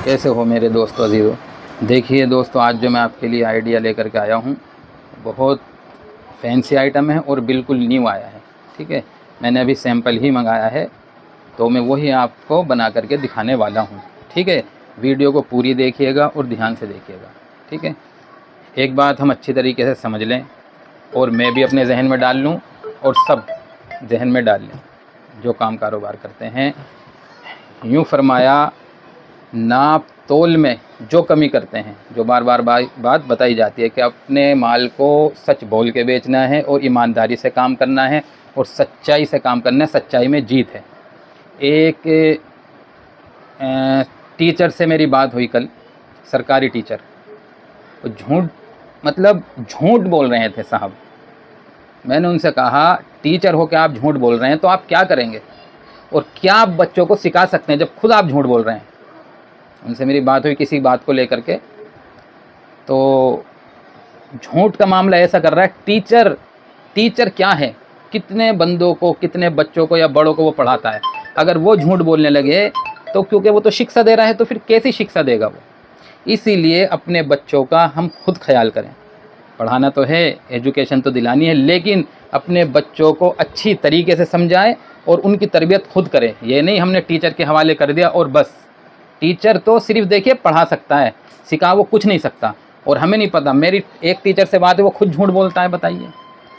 कैसे हो मेरे दोस्तों अजीज़ों। देखिए दोस्तों, आज जो मैं आपके लिए आइडिया लेकर के आया हूँ बहुत फैंसी आइटम है और बिल्कुल न्यू आया है। ठीक है, मैंने अभी सैंपल ही मंगाया है तो मैं वही आपको बना करके दिखाने वाला हूँ। ठीक है, वीडियो को पूरी देखिएगा और ध्यान से देखिएगा। ठीक है, एक बात हम अच्छी तरीके से समझ लें और मैं भी अपने जहन में डाल लूँ और सब जहन में डाल लें जो काम कारोबार करते हैं। यूँ फरमाया, नाप तोल में जो कमी करते हैं, जो बार बार बात बताई जाती है कि अपने माल को सच बोल के बेचना है और ईमानदारी से काम करना है और सच्चाई से काम करना है, सच्चाई में जीत है। एक टीचर से मेरी बात हुई कल, सरकारी टीचर, झूठ बोल रहे थे साहब। मैंने उनसे कहा, टीचर हो के आप झूठ बोल रहे हैं तो आप क्या करेंगे और क्या आप बच्चों को सिखा सकते हैं जब खुद आप झूठ बोल रहे हैं। उनसे मेरी बात हुई किसी बात को लेकर के, तो झूठ का मामला ऐसा कर रहा है, टीचर क्या है, कितने बंदों को, कितने बच्चों को या बड़ों को वो पढ़ाता है। अगर वो झूठ बोलने लगे तो क्योंकि वो तो शिक्षा दे रहा है तो फिर कैसी शिक्षा देगा वो। इसीलिए अपने बच्चों का हम खुद ख्याल करें। पढ़ाना तो है, एजुकेशन तो दिलानी है, लेकिन अपने बच्चों को अच्छी तरीके से समझाएं और उनकी तरबियत खुद करें। ये नहीं हमने टीचर के हवाले कर दिया और बस। टीचर तो सिर्फ देखिए पढ़ा सकता है, सिखा वो कुछ नहीं सकता। और हमें नहीं पता, मेरी एक टीचर से बात है, वो खुद झूठ बोलता है। बताइए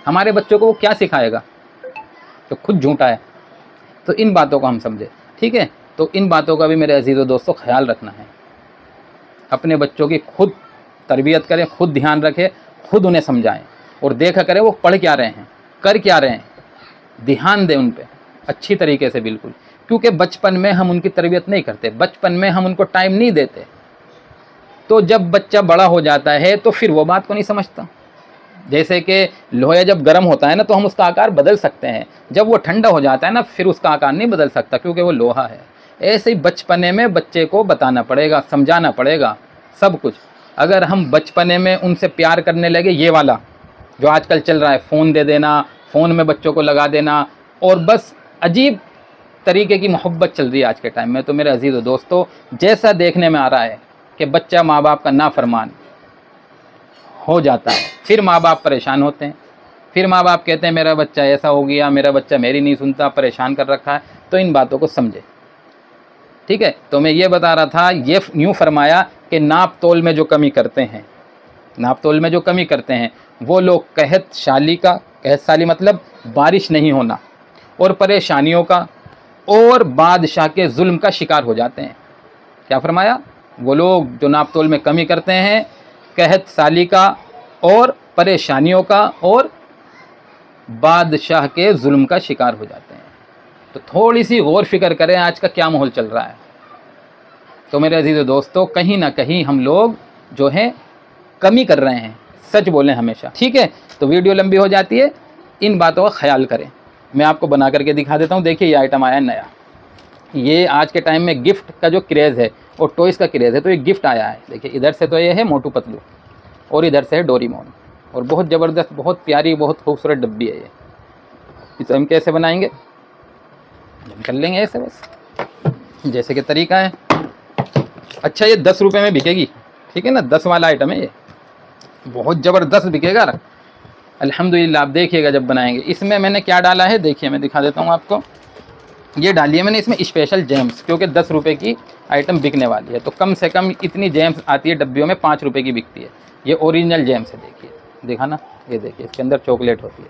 हमारे बच्चों को वो क्या सिखाएगा तो खुद झूठा है। तो इन बातों को हम समझे। ठीक है, तो इन बातों का भी मेरे अजीज़ों दोस्तों ख्याल रखना है। अपने बच्चों की खुद तरबियत करें, खुद ध्यान रखें, खुद उन्हें समझाएं और देखा करें वो पढ़ क्या रहे हैं, कर क्या रहे हैं, ध्यान दें उन पर अच्छी तरीके से, बिल्कुल। क्योंकि बचपन में हम उनकी तरबियत नहीं करते, बचपन में हम उनको टाइम नहीं देते, तो जब बच्चा बड़ा हो जाता है तो फिर वो बात को नहीं समझता। जैसे कि लोहा जब गर्म होता है ना तो हम उसका आकार बदल सकते हैं, जब वो ठंडा हो जाता है ना फिर उसका आकार नहीं बदल सकता क्योंकि वो लोहा है। ऐसे ही बचपने में बच्चे को बताना पड़ेगा, समझाना पड़ेगा सब कुछ। अगर हम बचपने में उनसे प्यार करने लगे, ये वाला जो आजकल चल रहा है, फ़ोन दे देना, फ़ोन में बच्चों को लगा देना और बस अजीब तरीके की मोहब्बत चल रही है आज के टाइम में, तो मेरे अजीज़ दोस्तों, जैसा देखने में आ रहा है कि बच्चा माँ बाप का नाफरमान हो जाता है, फिर माँ बाप परेशान होते हैं, फिर माँ बाप कहते हैं मेरा बच्चा ऐसा हो गया, मेरा बच्चा मेरी नहीं सुनता, परेशान कर रखा है। तो इन बातों को समझे। ठीक है, तो मैं ये बता रहा था, ये यूँ फरमाया कि नाप तोल में जो कमी करते हैं, नाप तोल में जो कमी करते हैं वो लोग कहत साली मतलब बारिश नहीं होना और परेशानियों का और बादशाह के जुल्म का शिकार हो जाते हैं। क्या फरमाया? वो लोग जो नाप तोल में कमी करते हैं, कहत साली का और परेशानियों का और बादशाह के जुल्म का शिकार हो जाते हैं। तो थोड़ी सी गौर फिक्र करें आज का क्या माहौल चल रहा है। तो मेरे अजीज़ दोस्तों, कहीं ना कहीं हम लोग जो है कमी कर रहे हैं, सच बोलें हमेशा। ठीक है, तो वीडियो लंबी हो जाती है, इन बातों का ख्याल करें। मैं आपको बना करके दिखा देता हूँ। देखिए ये आइटम आया नया, ये आज के टाइम में गिफ्ट का जो क्रेज़ है और टॉयज़ का क्रेज़ है, तो ये गिफ्ट आया है। देखिए इधर से तो ये है मोटू पतलू और इधर से है डोरीमोन, और बहुत ज़बरदस्त, बहुत प्यारी, बहुत खूबसूरत डब्बी है ये। इसे हम कैसे बनाएंगे, हम कर लेंगे ऐसे बस, जैसे कि तरीका है। अच्छा, ये 10 रुपये में बिकेगी। ठीक है ना, 10 वाला आइटम है ये, बहुत ज़बरदस्त बिकेगा। अल्हम्दुलिल्लाह, आप देखिएगा जब बनाएंगे। इसमें मैंने क्या डाला है देखिए, मैं दिखा देता हूँ आपको। ये डाली है मैंने इसमें स्पेशल जेम्स, क्योंकि 10 रुपये की आइटम बिकने वाली है, तो कम से कम इतनी जेम्स आती है डब्बियों में, 5 रुपये की बिकती है। ये ओरिजिनल जेम्स है, देखिए, देखा ना, ये देखिए इसके अंदर चॉकलेट होती है,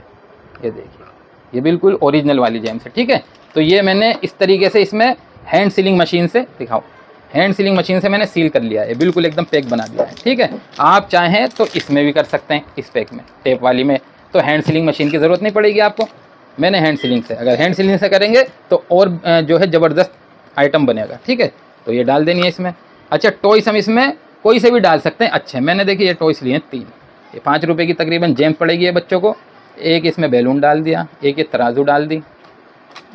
ये देखिए, ये बिल्कुल ओरिजिनल वाली जेम्स है। ठीक है, तो ये मैंने इस तरीके से इसमें हैंड सीलिंग मशीन से, दिखाओ, हैंड सीलिंग मशीन से मैंने सील कर लिया है, बिल्कुल एकदम पैक बना दिया है। ठीक है, आप चाहें तो इसमें भी कर सकते हैं, इस पैक में, टेप वाली में, तो हैंड सीलिंग मशीन की ज़रूरत नहीं पड़ेगी आपको। मैंने हैंड सीलिंग से, अगर हैंड सीलिंग से करेंगे तो और जो है ज़बरदस्त आइटम बनेगा। ठीक है, तो ये डाल देनी है इसमें। अच्छा, टॉयस हम इसमें कोई से भी डाल सकते हैं। अच्छे, मैंने देखिए ये टॉयस लिए हैं 3, ये 5 रुपये की तकरीबन जेम्स पड़ेगी ये बच्चों को। एक इसमें बैलून डाल दिया, एक ये तराजू डाल दी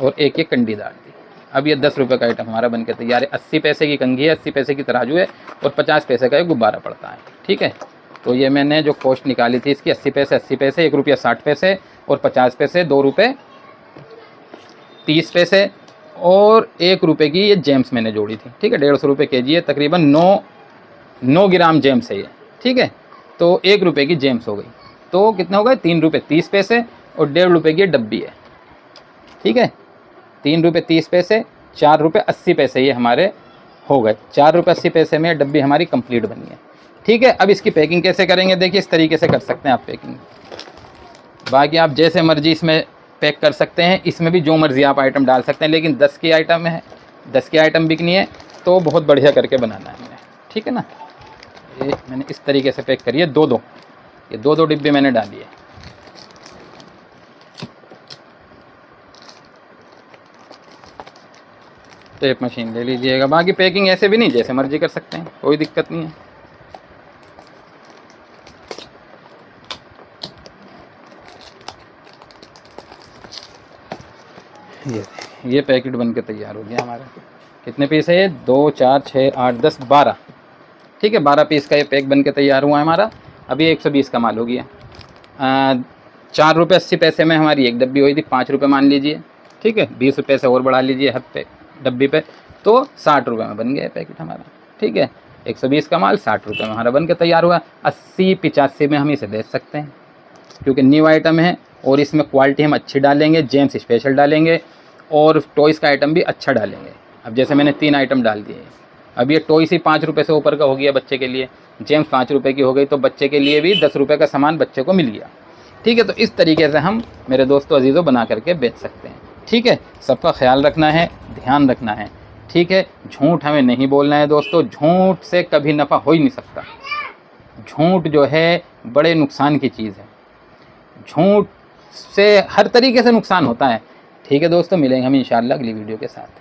और एक ये कंडी डाल दी। अब ये 10 रुपये का आइटम हमारा बन के तैयार है। 80 पैसे की कंघी है, 80 पैसे की तराजू है और 50 पैसे का ये गुब्बारा पड़ता है। ठीक है, तो ये मैंने जो कॉस्ट निकाली थी इसकी, 80 पैसे 80 पैसे, 1 रुपया 60 पैसे और 50 पैसे, 2 रुपये 30 पैसे और 1 रुपये की ये जेम्स मैंने जोड़ी थी, ठीक है। 150 रुपये केजी है, तकरीबन 9 ग्राम जेम्स है ये, ठीक है। तो 1 रुपये की जेम्स हो गई, तो कितने हो गए 3 रुपये 30 पैसे और 1.5 रुपये की डब्बी है, ठीक है। 3 रुपये 30 पैसे, 4 रुपये 80 पैसे ये हमारे हो गए। 4 रुपये 80 पैसे में डब्बी हमारी कंप्लीट बनी है, ठीक है। अब इसकी पैकिंग कैसे करेंगे, देखिए इस तरीके से कर सकते हैं आप पैकिंग। बाकी आप जैसे मर्जी इसमें पैक कर सकते हैं, इसमें भी जो मर्ज़ी आप आइटम डाल सकते हैं, लेकिन 10 की आइटम है, 10 की आइटम बिकनी है तो बहुत बढ़िया करके बनाना है हमें, ठीक है ना। ये मैंने इस तरीके से पैक करी है, ये दो डिब्बे मैंने डाली है। टेप मशीन ले लीजिएगा। बाकी पैकिंग ऐसे भी नहीं, जैसे मर्जी कर सकते हैं, कोई दिक्कत नहीं है। ये पैकेट बन के तैयार हो गया हमारा। कितने पीस है ये, 2 4 6 8 10 12, ठीक है। 12 पीस का ये पैक बन के तैयार हुआ है हमारा। अभी 120 का माल हो गया। 4 रुपये 80 पैसे में हमारी एक डब्बी हुई थी, 5 रुपये मान लीजिए, ठीक है। 20 रुपये से और बढ़ा लीजिए हर पे डब्बी पे, तो 60 रुपये में बन गया पैकेट हमारा, ठीक है। 120 का माल 60 रुपये में हमारा बन के तैयार हुआ। 80 85 में हम इसे बेच सकते हैं, क्योंकि न्यू आइटम है और इसमें क्वालिटी हम अच्छी डालेंगे, जेम्स स्पेशल डालेंगे और टॉयज़ का आइटम भी अच्छा डालेंगे। अब जैसे मैंने 3 आइटम डाल दिए, अब ये टॉयज़ ही 5 रुपये से ऊपर का हो गया बच्चे के लिए, जेम्स 5 रुपये की हो गई, तो बच्चे के लिए भी 10 रुपये का सामान बच्चे को मिल गया, ठीक है। तो इस तरीके से हम मेरे दोस्तों अजीज़ों बना करके बेच सकते हैं, ठीक है। सबका ख्याल रखना है, ध्यान रखना है, ठीक है। झूठ हमें नहीं बोलना है दोस्तों, झूठ से कभी नफ़ा हो ही नहीं सकता। झूठ जो है बड़े नुकसान की चीज़ है, झूठ से हर तरीके से नुकसान होता है, ठीक है दोस्तों। मिलेंगे हम इंशाअल्लाह अगली वीडियो के साथ।